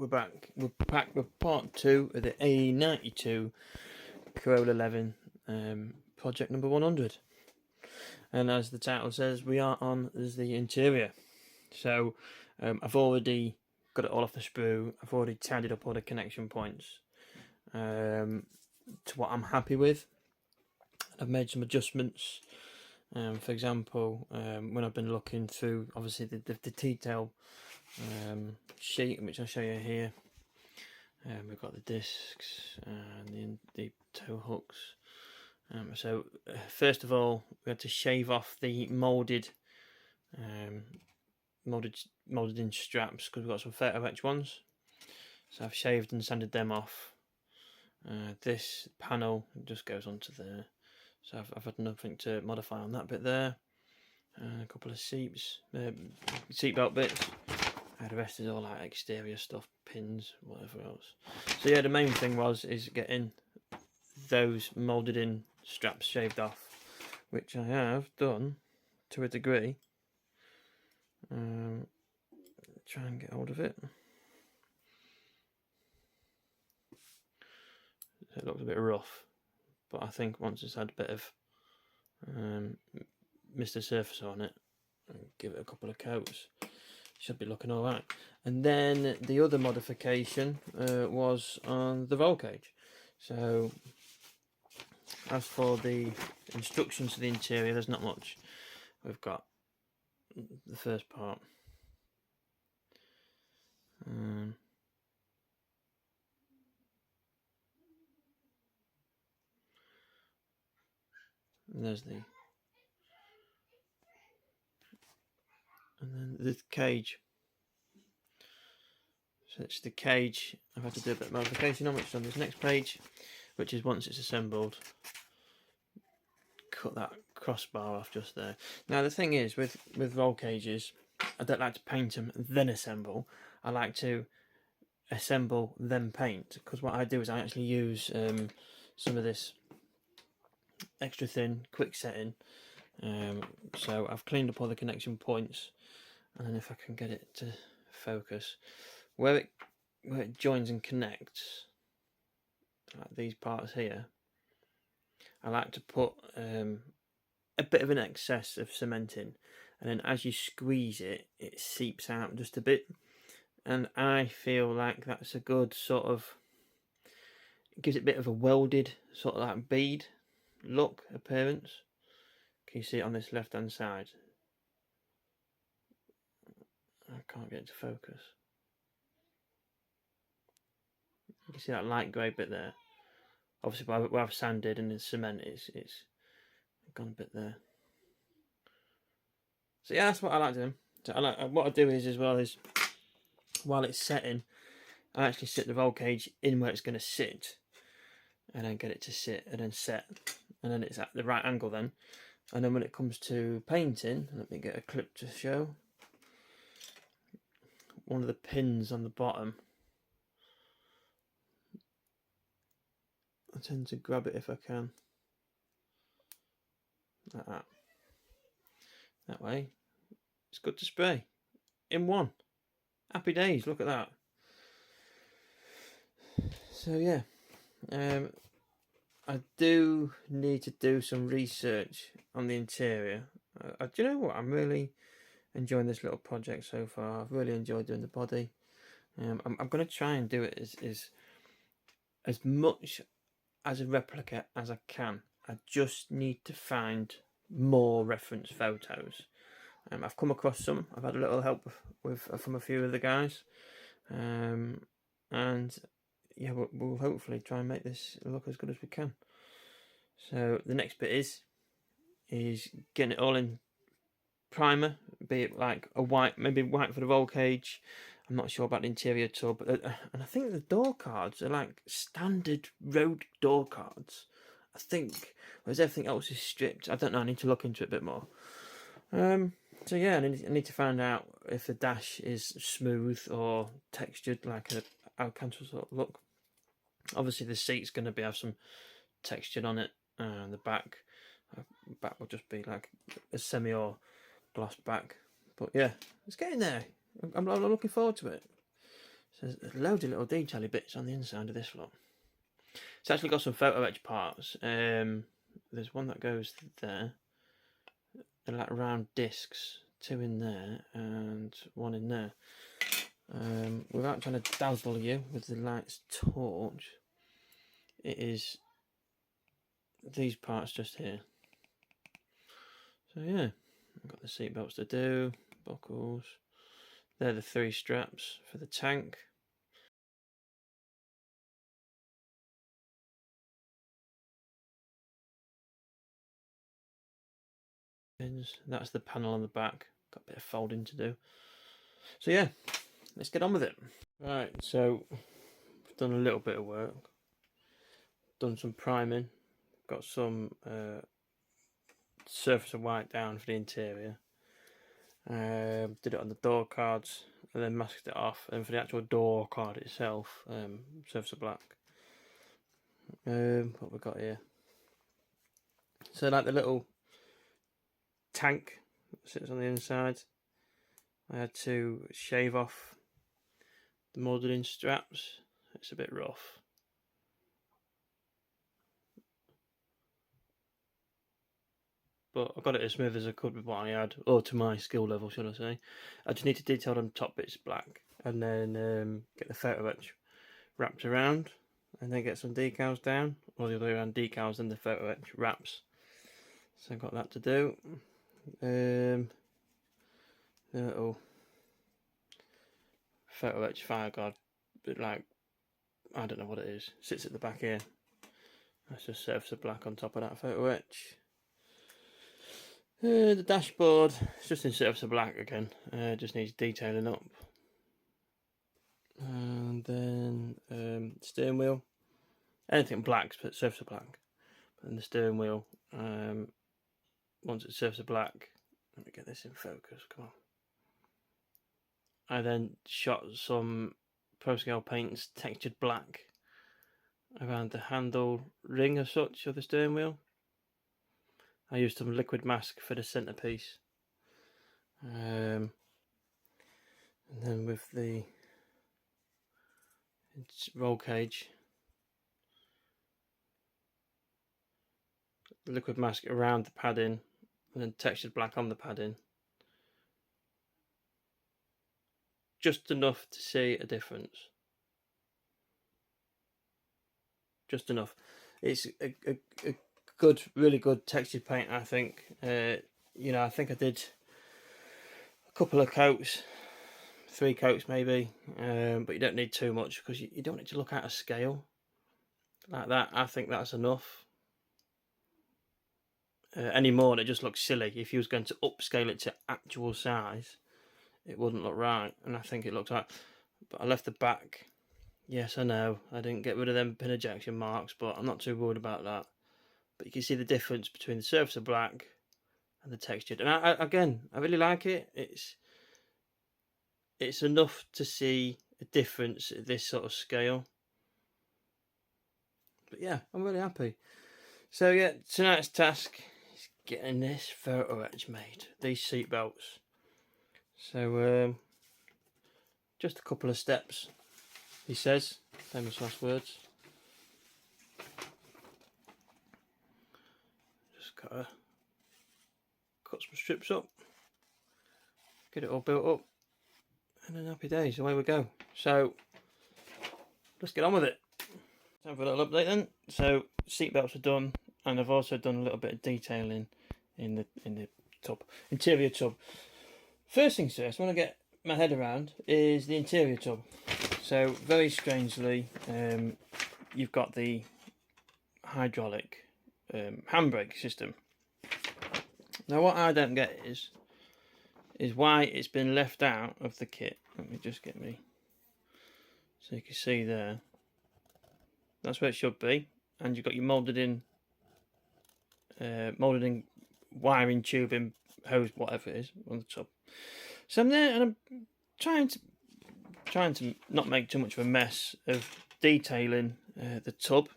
we're back. We're back with part 2 of the AE92 Corolla 11 project number 100. And as the title says, we are on the interior. So I've already got it all off the sprue. I've already tidied up all the connection points to what I'm happy with. I've made some adjustments. For example, when I've been looking through, obviously the detail sheet, which I'll show you here. We've got the discs and the tow hooks. So first of all, we had to shave off the molded in straps because we've got some photo etch ones. So I've shaved and sanded them off. This panel just goes onto there. So I've had nothing to modify on that bit there. A couple of seatbelt bits. The rest is all like exterior stuff, pins, whatever else. So yeah, the main thing is getting those moulded in straps shaved off, which I have done to a degree. Try and get hold of it. It looks a bit rough, but I think once it's had a bit of Mr. Surface on it, and give it a couple of coats, should be looking all right. And then the other modification was on the roll cage. So as for the instructions to the interior, there's not much. We've got the first part. And there's and then the cage. So it's the cage I've had to do a bit of modification on, which is on this next page, which is once it's assembled, cut that crossbar off just there. Now the thing is, with roll cages, I don't like to paint them then assemble. I like to assemble then paint, because what I do is I actually use some of this extra thin quick setting. So I've cleaned up all the connection points, and then if I can get it to focus, where it joins and connects, like these parts here, I like to put a bit of an excess of cement in, and then as you squeeze it, it seeps out just a bit, and I feel like that's a good sort of, it gives it a bit of a welded sort of like bead look appearance. Can you see it on this left hand side? I can't get it to focus. You can see that light grey bit there. Obviously where I've sanded and the cement, it's gone a bit there. So yeah, that's what I like doing. So what I do is while it's setting, I actually sit the roll cage in where it's going to sit, and then get it to sit and then set, and then it's at the right angle then. And then when it comes to painting, let me get a clip to show. One of the pins on the bottom, I tend to grab it if I can, like that. That way, it's good to spray in one. Happy days, look at that. So yeah, I do need to do some research on the interior. Do you know what? I'm really enjoying this little project so far. I've really enjoyed doing the body. I'm going to try and do it as much as a replica as I can. I just need to find more reference photos. I've come across some. I've had a little help from a few of the guys, and yeah, we'll hopefully try and make this look as good as we can. So the next bit is getting it all in primer, be it like a white, maybe white for the roll cage. I'm not sure about the interior at all, but and I think the door cards are like standard road door cards, I think, whereas everything else is stripped. I don't know, I need to look into it a bit more. So yeah, I need to find out if the dash is smooth or textured, like a Alcantara sort of look. Obviously the seat's going to have some texture on it, and the back will just be like a semi or gloss back. But yeah, it's getting there. I'm looking forward to it. So there's loads of little detaily bits on the inside of this lot. It's actually got some photo etch parts. There's one that goes there. They're like round discs, 2 in there and 1 in there. Without trying to dazzle you with the light's torch, it is these parts just here. So yeah, I've got the seat belts to do, buckles. They're the 3 straps for the tank. That's the panel on the back. Got a bit of folding to do. So yeah, let's get on with it. Right, so I've done a little bit of work. Done some priming. Got some surface of white down for the interior. Did it on the door cards and then masked it off. And for the actual door card itself, surface of black. What we got here? So like the little tank that sits on the inside, I had to shave off the moulded in straps. It's a bit rough. But I got it as smooth as I could with what I had, or to my skill level, should I say. I just need to detail them top bits black, and then get the photo etch wrapped around, and then get some decals down, or the other way around, decals and the photo etch wraps. So I've got that to do. Little photo etch fire guard, but like, I don't know what it is, sits at the back here. That's just surface of black on top of that photo etch. The dashboard, it's just in surface of black again, just needs detailing up. And then steering wheel, anything black but surface of black. And the steering wheel, once it's surface of black, let me get this in focus, come on. I then shot some pro scale paints textured black around the handle ring as such of the steering wheel. I used some liquid mask for the centerpiece, and then with the roll cage, liquid mask around the padding, and then textured black on the padding, just enough to see a difference. Just enough. It's a good, really good textured paint, I think. You know, I think I did a couple of coats, 3 coats maybe, but you don't need too much because you don't need to look out of scale like that. I think that's enough. Any more, it just looks silly. If you was going to upscale it to actual size, it wouldn't look right, and I think it looks right. But I left the back. Yes, I know, I didn't get rid of them pin ejection marks, but I'm not too worried about that. But you can see the difference between the surface of black and the textured. And I really like it. It's enough to see a difference at this sort of scale. But yeah, I'm really happy. So yeah, tonight's task is getting this photo etch made. These seat belts. So just a couple of steps, he says. Famous last words. Gotta cut some strips up, get it all built up, and then happy days, away we go. So let's get on with it. Time for a little update then. So seat belts are done, and I've also done a little bit of detailing in the tub, interior tub. First things first, I want to get my head around is the interior tub. So very strangely, you've got the hydraulic handbrake system. Now what I don't get is why it's been left out of the kit. Let me just get me, so you can see there, that's where it should be, and you've got your moulded in wiring, tubing, hose, whatever it is, on the top. So I'm there and I'm trying to not make too much of a mess of detailing the tub.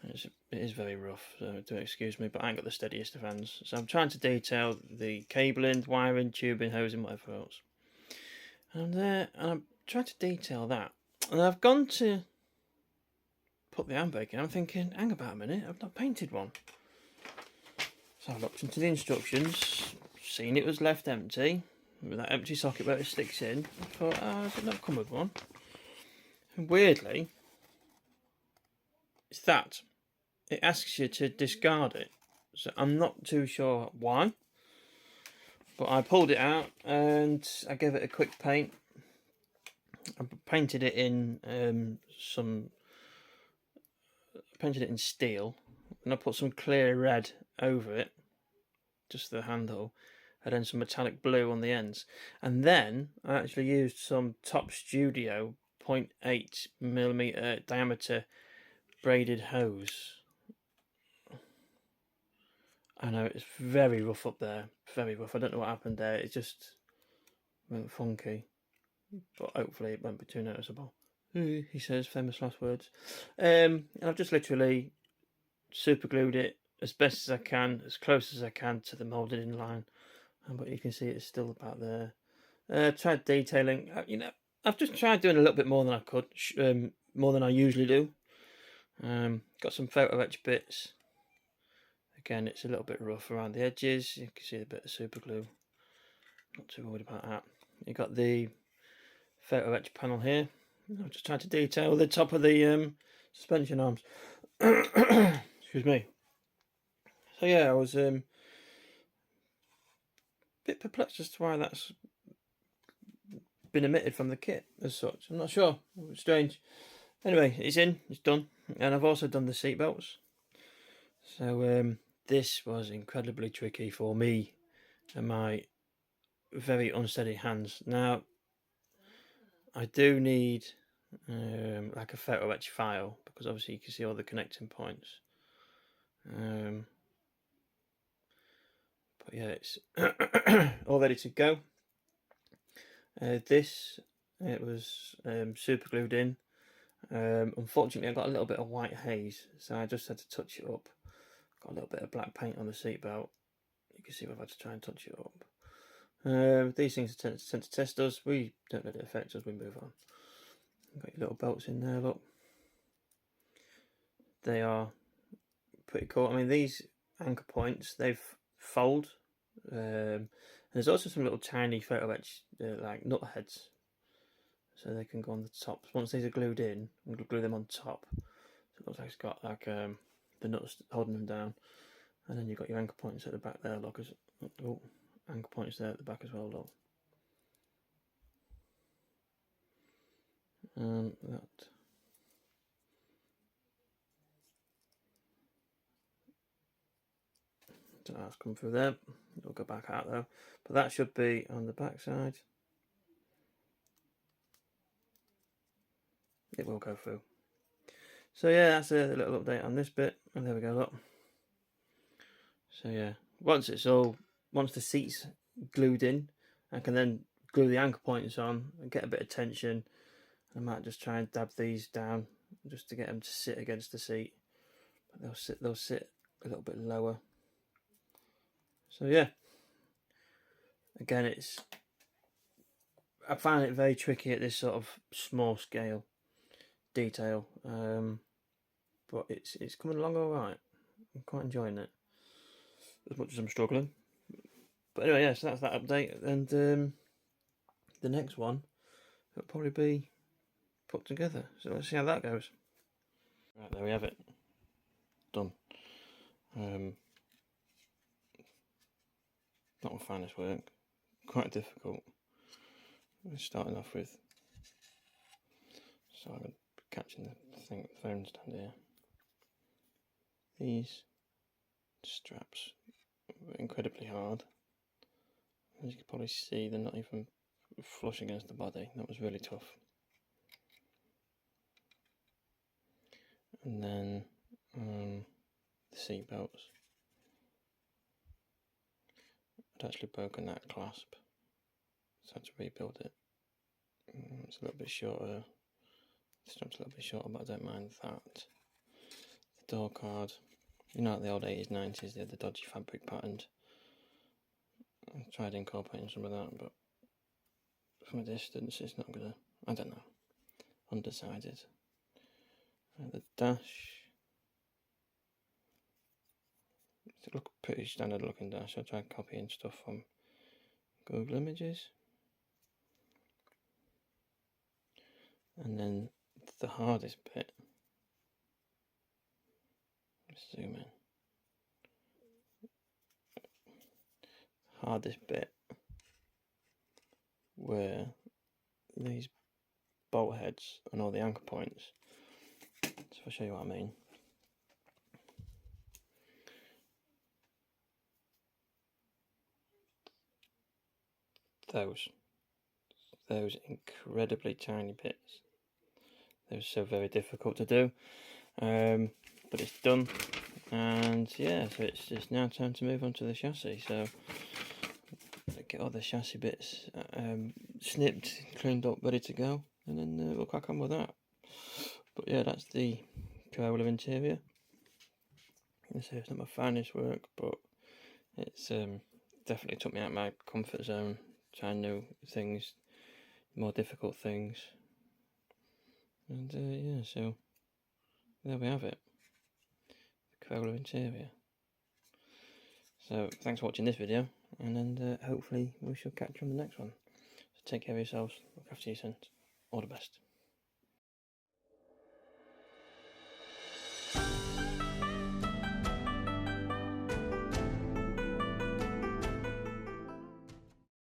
It is very rough, so do excuse me, but I ain't got the steadiest of hands. So I'm trying to detail the cabling, wiring, tubing, hosing, whatever else. And I'm there, and I'm tried to detail that, and I've gone to put the handbrake in. I'm thinking, hang about a minute, I've not painted one. So I looked into the instructions, seen it was left empty, with that empty socket where it sticks in. I thought, oh, does it not come with one? And weirdly, it's that. It asks you to discard it. So I'm not too sure why. But I pulled it out and I gave it a quick paint. I painted it in painted it in steel, and I put some clear red over it, just the handle, and then some metallic blue on the ends. And then I actually used some Top Studio 0.8mm diameter braided hose. I know it's very rough up there, very rough. I don't know what happened there. It just went funky, but hopefully it won't be too noticeable. He says famous last words. And I've just literally super glued it as best as I can, as close as I can to the moulded in line. But you can see it's still about there. Tried detailing. I've just tried doing a little bit more than I could, more than I usually do. Got some photo etch bits. Again, it's a little bit rough around the edges. You can see a bit of super glue. Not too worried about that. You got the photo etch panel here. I've just tried to detail the top of the suspension arms. Excuse me. So yeah, I was a bit perplexed as to why that's been omitted from the kit as such. I'm not sure. It's strange. Anyway, it's in, it's done, and I've also done the seat belts. So this was incredibly tricky for me and my very unsteady hands. Now, I do need like a photo etch file, because obviously you can see all the connecting points. But yeah, it's all ready to go. This, it was super glued in. Unfortunately, I got a little bit of white haze, so I just had to touch it up. Got a little bit of black paint on the seatbelt. You can see I've had to try and touch it up. These things tend to test us. We don't let it affect us. We move on. Got your little belts in there. Look, they are pretty cool. I mean, these anchor points, they've fold. There's also some little tiny photo etch like nut heads, so they can go on the top. Once these are glued in, I'm going to glue them on top. So it looks like it's got like the nuts holding them down, and then you've got your anchor points at the back there. Look, anchor points there at the back as well. Look, that. Don't know how it's come through there. It'll go back out though, but that should be on the back side. It will go through. So yeah, that's a little update on this bit, and there we go. Look. So yeah, once the seat's glued in, I can then glue the anchor points on and get a bit of tension. I might just try and dab these down just to get them to sit against the seat. But they'll sit a little bit lower. So yeah, again, I find it very tricky at this sort of small scale detail, but it's coming along all right. I'm quite enjoying it, as much as I'm struggling. But anyway, yeah, so that's that update, and the next one will probably be put together. So let's see how that goes. Right, there we have it. Done. Not my finest work. Quite difficult. We're starting off with. So I'm going to be catching the phone stand here. These straps were incredibly hard. As you can probably see, they're not even flush against the body. That was really tough. And then the seat belts. I'd actually broken that clasp, so I had to rebuild it. It's a little bit shorter. The strap's a little bit shorter, but I don't mind that. The door card, you know, like the old 80s, 90s, they had the dodgy fabric patterned. I tried incorporating some of that, but from a distance, it's not gonna I don't know. Undecided. The dash. It looks pretty standard looking dash. I'll try copying stuff from Google Images. And then the hardest bit. Let's zoom in. Hardest bit were these bolt heads and all the anchor points. So I'll show you what I mean. Those incredibly tiny bits. They're so very difficult to do, but it's done, and yeah, so it's now time to move on to the chassis. So get all the chassis bits snipped, cleaned up, ready to go, and then we'll crack on with that. But yeah, that's the Corolla interior. So it's not my finest work, but it's definitely took me out of my comfort zone, trying new things, more difficult things. And yeah, so there we have it, the Corolla interior. So thanks for watching this video, and then hopefully we shall catch you on the next one. So take care of yourselves, look after yourselves, all the best.